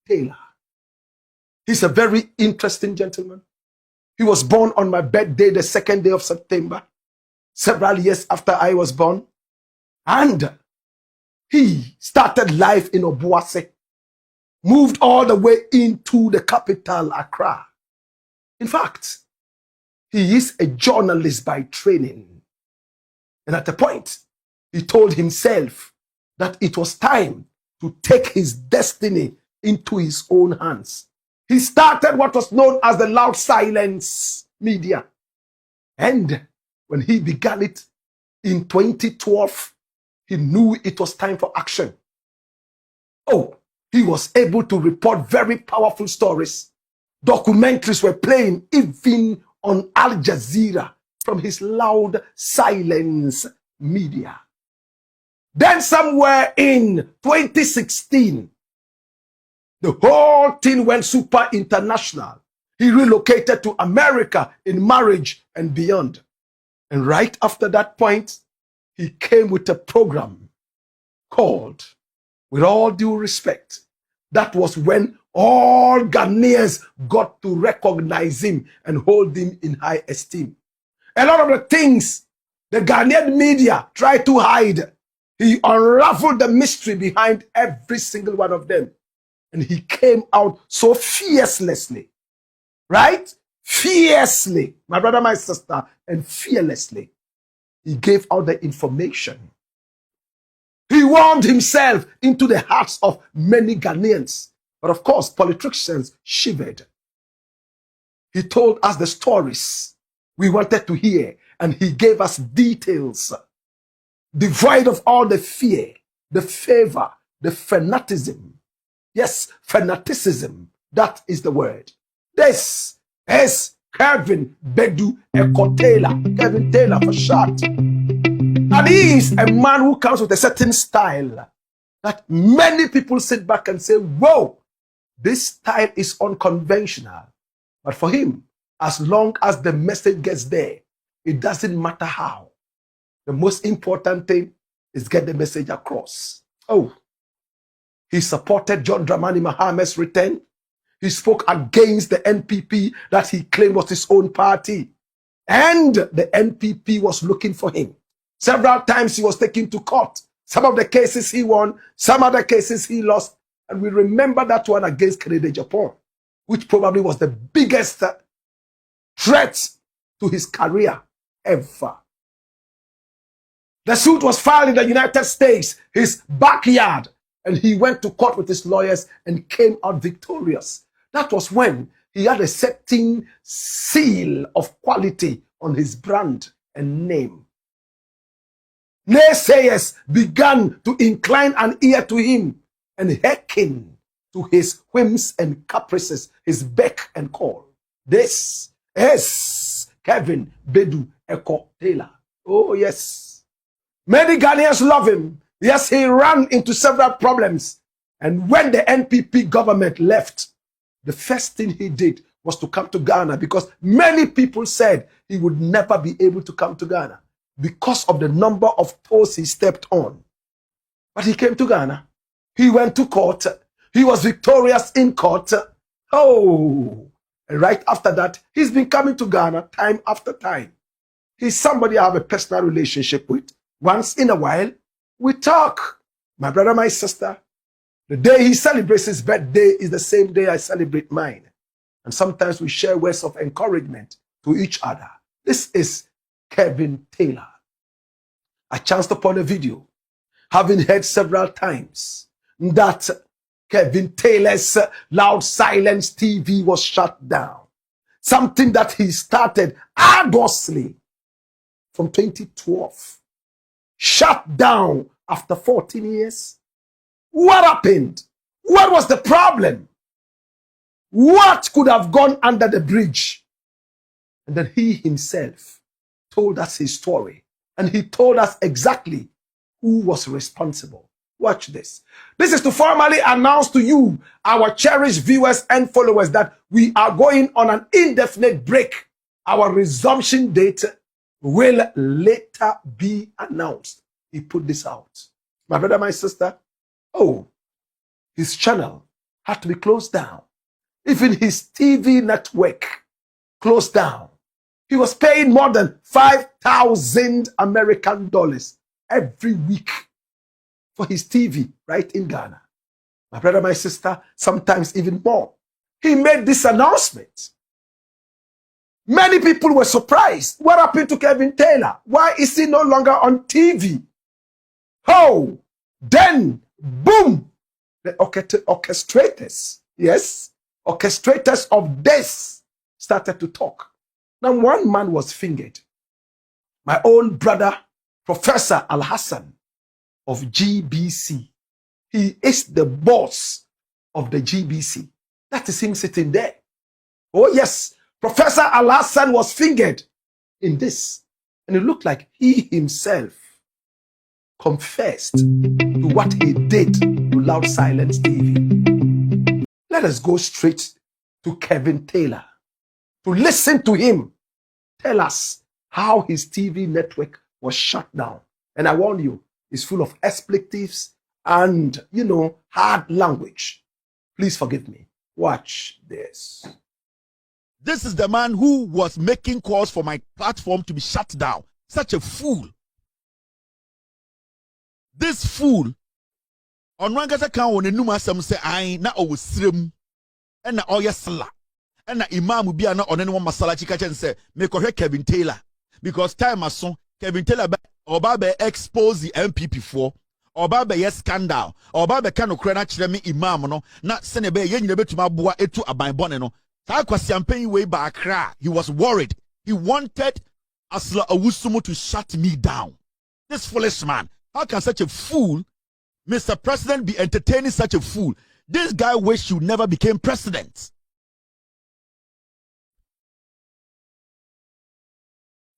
Taylor. He's a very interesting gentleman. He was born on my birthday, the 2nd day of September, several years after I was born. And he started life in Obuasi, moved all the way into the capital, Accra. In fact, he is a journalist by training. And at a point, he told himself that it was time to take his destiny into his own hands. He started what was known as the Loud Silence Media. And when he began it in 2012, he knew it was time for action. Oh, he was able to report very powerful stories. Documentaries were playing even on Al Jazeera from his Loud Silence Media. Then somewhere in 2016, the whole thing went super international. He relocated to America in marriage and beyond. And right after that point, he came with a program called, With All Due Respect. That was when all Ghanaians got to recognize him and hold him in high esteem. A lot of the things the Ghanaian media tried to hide, he unraveled the mystery behind every single one of them. And he came out so fiercely, right? Fiercely, my brother, my sister, and fearlessly. He gave out the information. He warmed himself into the hearts of many Ghanaians. But of course, politicians shivered. He told us the stories we wanted to hear, and he gave us details, devoid of all the fear, the favor, the fanaticism. Yes, fanaticism, that is the word. This is Kevin Bedu Eko Taylor, Kevin Taylor for short. And he is a man who comes with a certain style that many people sit back and say, whoa, this style is unconventional. But for him, as long as the message gets there, it doesn't matter how. The most important thing is get the message across. Oh, he supported John Dramani Mahame's return. He spoke against the NPP that he claimed was his own party. And the NPP was looking for him. Several times he was taken to court. Some of the cases he won, some other cases he lost. And we remember that one against Kennedy Japan, which probably was the biggest threat to his career ever. The suit was filed in the United States, his backyard, and he went to court with his lawyers and came out victorious. That was when he had a certain seal of quality on his brand and name. Naysayers began to incline an ear to him and hearken to his whims and caprices, his beck and call. This is Kevin Bedu Eko Taylor. Oh, yes. Many Ghanaians love him. Yes, he ran into several problems. And when the NPP government left, the first thing he did was to come to Ghana, because many people said he would never be able to come to Ghana because of the number of toes he stepped on. But he came to Ghana. He went to court. He was victorious in court. Oh, and right after that, he's been coming to Ghana time after time. He's somebody I have a personal relationship with. Once in a while, we talk. My brother, my sister, the day he celebrates his birthday is the same day I celebrate mine. And sometimes we share words of encouragement to each other. This is Kevin Taylor. I chanced upon a video, having heard several times that Kevin Taylor's Loud Silence TV was shut down. Something that he started arduously from 2012. Shut down after 14 years. What happened? What was the problem? What could have gone under the bridge? And then he himself told us his story. And he told us exactly who was responsible. Watch this. This is to formally announce to you, our cherished viewers and followers, that we are going on an indefinite break. Our resumption date will later be announced. He put this out. My brother, my sister, oh, his channel had to be closed down. Even his TV network closed down. He was paying more than 5,000 American dollars every week for his TV right in Ghana. My brother, my sister, sometimes even more. He made this announcement. Many people were surprised. What happened to Kevin Taylor? Why is he no longer on TV? Oh, then, boom, the orchestrators, yes, orchestrators of this started to talk. Now, one man was fingered. My own brother, Professor Al-Hassan of GBC. He is the boss of the GBC. That is him sitting there. Oh, yes, Professor Al-Hassan was fingered in this. And it looked like he himself confessed to what he did to Loud Silence TV. Let us go straight to Kevin Taylor to listen to him tell us how his TV network was shut down. And I warn you, it's full of expletives and, hard language. Please forgive me. Watch this. This is the man who was making calls for my platform to be shut down. Such a fool. This fool, on Rangasa can on a numa some say I na o srim and na oya sala and na imam be na on anyone masala chika and say make Kevin Taylor because time as son Kevin Taylor oba be expose the MPP4 oba be yes scandal oba be kan okra na kire me imam no na se ne be ye nyina betuma boa etu aban bone no ta kwasiampany way ba Accra. He was worried. He wanted Asla Owusumo to shut me down. This foolish man. How can such a fool, Mr. President, be entertaining such a fool? This guy wish you never became president.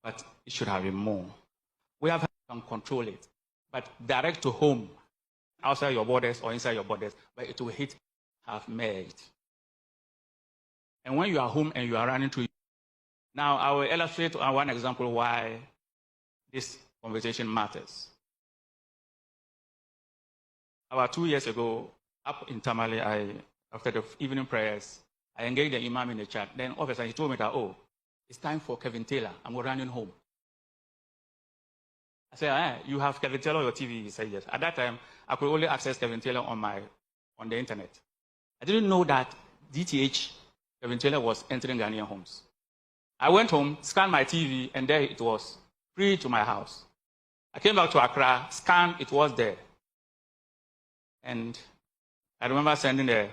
But it should have been more. We have can control it, but direct to home, outside your borders or inside your borders, but it will hit have merged. And when you are home and you are running to, now I will illustrate one example why this conversation matters. About 2 years ago, up in Tamale, after the evening prayers, I engaged the imam in the chat. Then all of a sudden he told me that, oh, it's time for Kevin Taylor. I'm running home. I said, you have Kevin Taylor on your TV? He said, yes. At that time, I could only access Kevin Taylor on the internet. I didn't know that DTH, Kevin Taylor, was entering Ghanaian homes. I went home, scanned my TV, and there it was, free to my house. I came back to Accra, scanned, it was there. And I remember sending a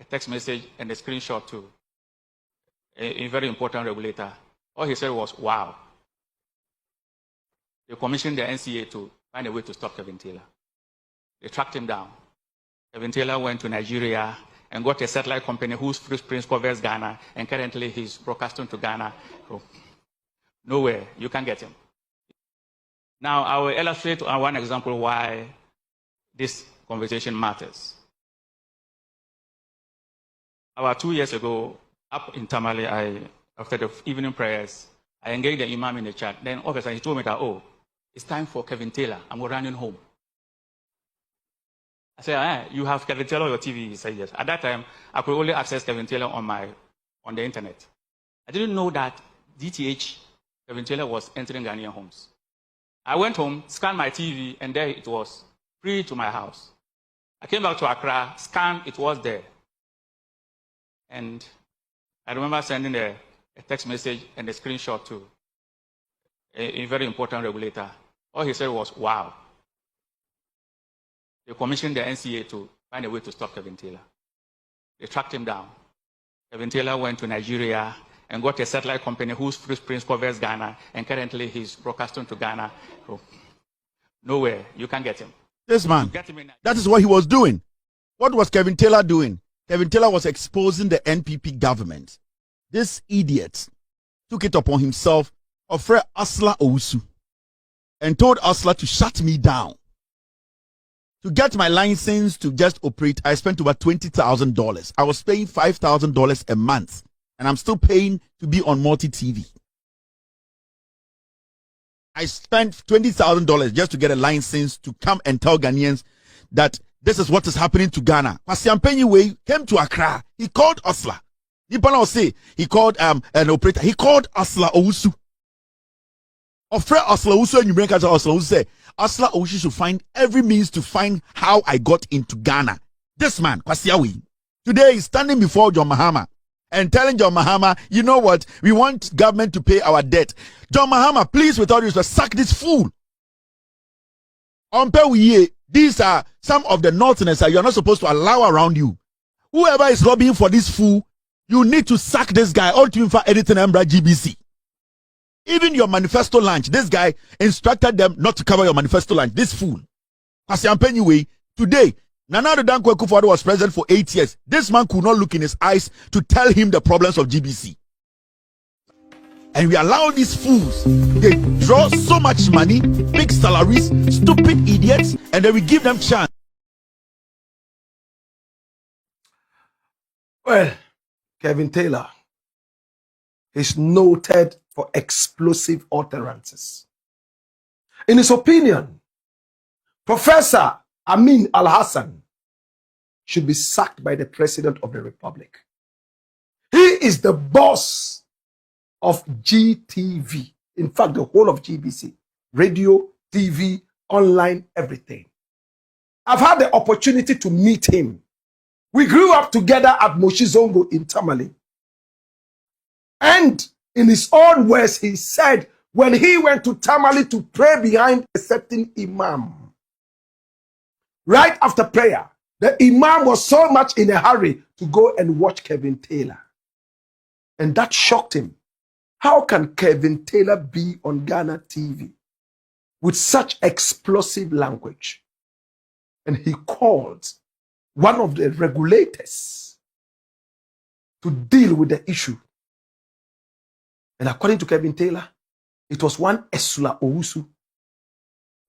text message and a screenshot to a very important regulator. All he said was, wow. They commissioned the NCA to find a way to stop Kevin Taylor. They tracked him down. Kevin Taylor went to Nigeria and got a satellite company whose footprint covers Ghana, and currently he's broadcasting to Ghana. So, nowhere, you can get him. Now, I will illustrate one example why this conversation matters. About 2 years ago, up in Tamale, after the evening prayers, I engaged the imam in the chat. Then all of a sudden he told me that, oh, it's time for Kevin Taylor. I'm running home. I said, you have Kevin Taylor on your TV? He said, yes. At that time, I could only access Kevin Taylor on the internet. I didn't know that DTH, Kevin Taylor, was entering Ghanaian homes. I went home, scanned my TV, and there it was, free to my house. I came back to Accra, scanned, it was there. And I remember sending a text message and a screenshot to a very important regulator. All he said was, wow. They commissioned the NCA to find a way to stop Kevin Taylor. They tracked him down. Kevin Taylor went to Nigeria and got a satellite company whose footprint covers Ghana, and currently he's broadcasting to Ghana. So, nowhere, you can get him. This man, that is what he was doing. What was Kevin Taylor doing? Kevin Taylor was exposing the NPP government. This idiot took it upon himself, offered Asla Owusu, and told Asla to shut me down. To get my license to just operate, I spent over $20,000. I was paying $5,000 a month, and I'm still paying to be on multi-TV. I spent $20,000 just to get a license to come and tell Ghanaians that this is what is happening to Ghana. Kwasi Way came to Accra. He called Osla. People say he called an operator. He called Osla Owusu. Offer Osla Owusu and you bring Osla Owusu say Osla Owusu should find every means to find how I got into Ghana. This man, Kwasi Way, today is standing before John Mahama and telling John Mahama, you know what? We want government to pay our debt. John Mahama, please, with all due respect, sack this fool. These are some of the naughtiness that you're not supposed to allow around you. Whoever is lobbying for this fool, you need to sack this guy. All to him for editing Embra GBC. Even your manifesto launch, this guy instructed them not to cover your manifesto launch. This fool. Kwasi Way, today, Nana Addo Dankwa Akufo-Addo was president for 8 years. This man could not look in his eyes to tell him the problems of GBC. And we allow these fools. They draw so much money, big salaries, stupid idiots, and then we give them chance. Well, Kevin Taylor is noted for explosive utterances. In his opinion, Professor Amin Al-Hassan should be sacked by the President of the Republic. He is the boss of GTV. In fact, the whole of GBC. Radio, TV, online, everything. I've had the opportunity to meet him. We grew up together at Moshizongo in Tamale. And in his own words, he said when he went to Tamale to pray behind a certain imam, right after prayer, the imam was so much in a hurry to go and watch Kevin Taylor. And that shocked him. How can Kevin Taylor be on Ghana TV with such explosive language? And he called one of the regulators to deal with the issue. And according to Kevin Taylor, it was one Esula Owusu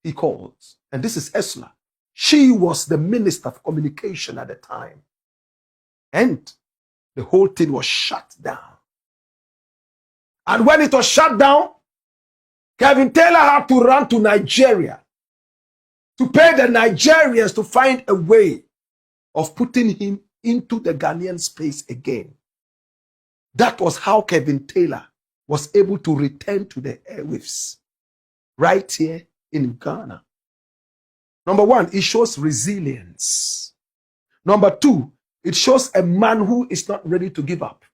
he called. And this is Esula. She was the Minister of Communication at the time. And the whole thing was shut down. And when it was shut down, Kevin Taylor had to run to Nigeria to pay the Nigerians to find a way of putting him into the Ghanaian space again. That was how Kevin Taylor was able to return to the airwaves right here in Ghana. Number one, it shows resilience. Number two, it shows a man who is not ready to give up.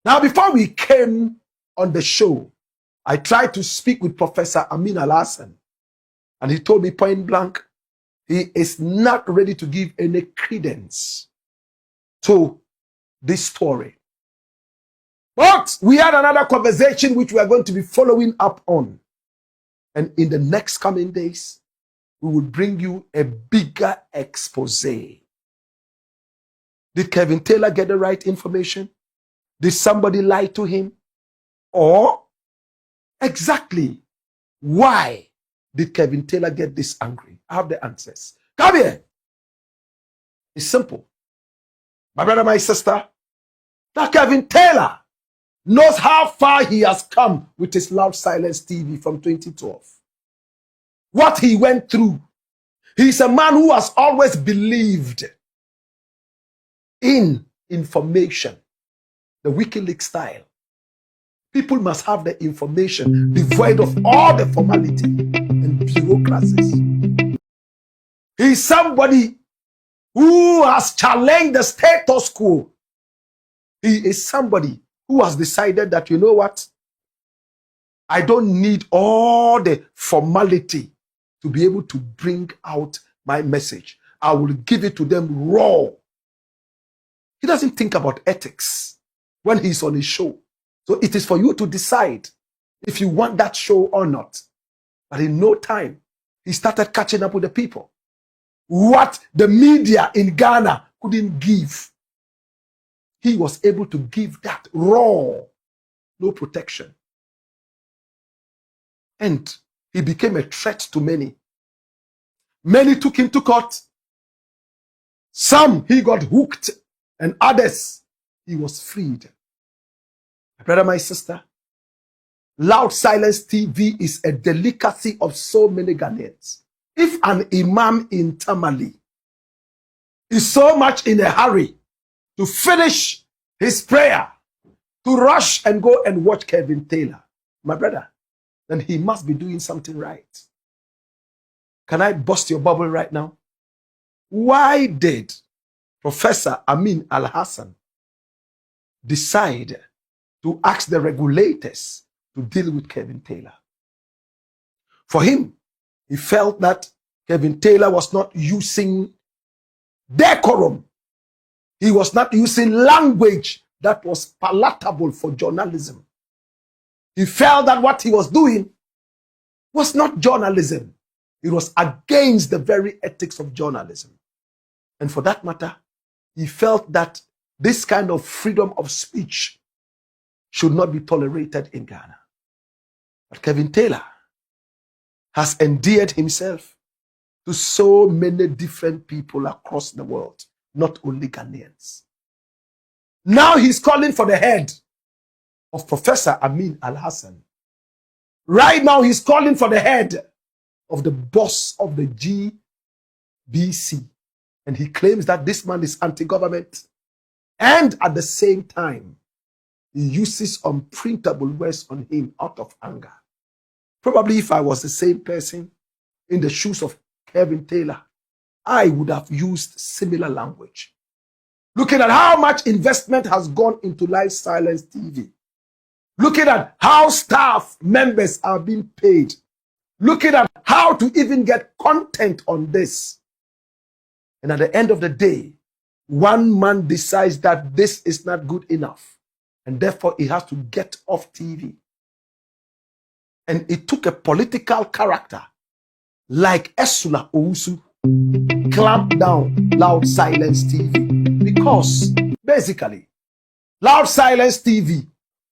Now, before we came on the show, I tried to speak with Professor Amin Al-Hassan, and he told me point blank, he is not ready to give any credence to this story. But we had another conversation which we are going to be following up on. And in the next coming days, we will bring you a bigger expose. Did Kevin Taylor get the right information? Did somebody lie to him? Or exactly why did Kevin Taylor get this angry? I have the answers. Come here. It's simple. My brother, my sister, that Kevin Taylor knows how far he has come with his Loud Silence TV from 2012. What he went through. He's a man who has always believed in information, the WikiLeaks style. People must have the information devoid of all the formality and bureaucracies. He's somebody who has challenged the status quo. He is somebody who has decided that, you know what, I don't need all the formality to be able to bring out my message. I will give it to them raw. He doesn't think about ethics when he's on his show. So it is for you to decide if you want that show or not. But in no time, he started catching up with the people. What the media in Ghana couldn't give, he was able to give that raw, no protection. And he became a threat to many. Many took him to court. Some he got hooked, and others he was freed. My brother, my sister, Loud Silence TV is a delicacy of so many Ghanaians. If an imam in Tamale is so much in a hurry to finish his prayer, to rush and go and watch Kevin Taylor, my brother, then he must be doing something right. Can I bust your bubble right now? Why did Professor Amin Al-Hassan decide to ask the regulators to deal with Kevin Taylor? For him, he felt that Kevin Taylor was not using decorum. He was not using language that was palatable for journalism. He felt that what he was doing was not journalism. It was against the very ethics of journalism. And for that matter, he felt that this kind of freedom of speech should not be tolerated in Ghana. But Kevin Taylor has endeared himself to so many different people across the world, not only Ghanaians. Now he's calling for the head of Professor Amin Al-Hassan. Right now he's calling for the head of the boss of the GBC. And he claims that this man is anti-government. And at the same time, he uses unprintable words on him out of anger. Probably if I was the same person in the shoes of Kevin Taylor, I would have used similar language. Looking at how much investment has gone into Live Silence TV. Looking at how staff members are being paid. Looking at how to even get content on this. And at the end of the day, one man decides that this is not good enough. And therefore, he has to get off TV. And it took a political character like Esula Owusu clamped down Loud Silence TV. Because basically, Loud Silence TV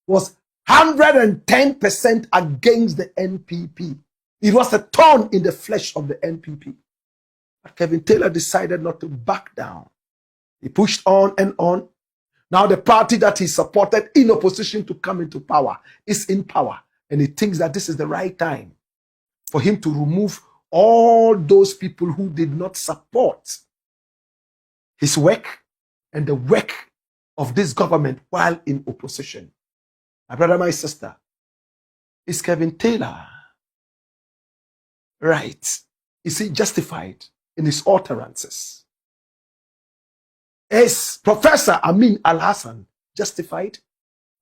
was 110% against the NPP. It was a thorn in the flesh of the NPP. But Kevin Taylor decided not to back down. He pushed on and on. Now the party that he supported in opposition to come into power is in power. And he thinks that this is the right time for him to remove all those people who did not support his work and the work of this government while in opposition. My brother, my sister, is Kevin Taylor right? Is he justified in his utterances? Is Professor Amin Al-Hassan justified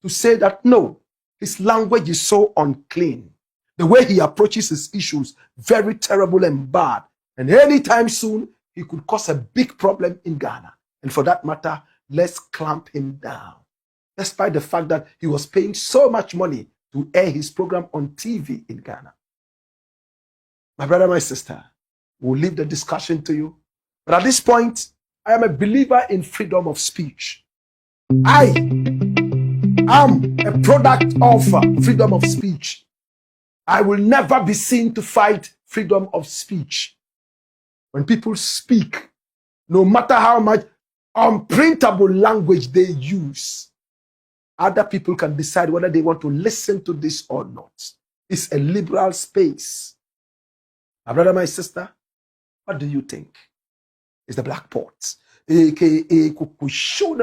to say that no, his language is so unclean? The way he approaches his issues, very terrible and bad. And anytime soon, he could cause a big problem in Ghana. And for that matter, let's clamp him down. Despite the fact that he was paying so much money to air his program on TV in Ghana. My brother, my sister, we'll leave the discussion to you. But at this point, I am a believer in freedom of speech. I am a product of freedom of speech. I will never be seen to fight freedom of speech. When people speak, no matter how much unprintable language they use, other people can decide whether they want to listen to this or not. It's a liberal space. My brother, my sister, what do you think? It's the Blackk Pot, aka Kukushu.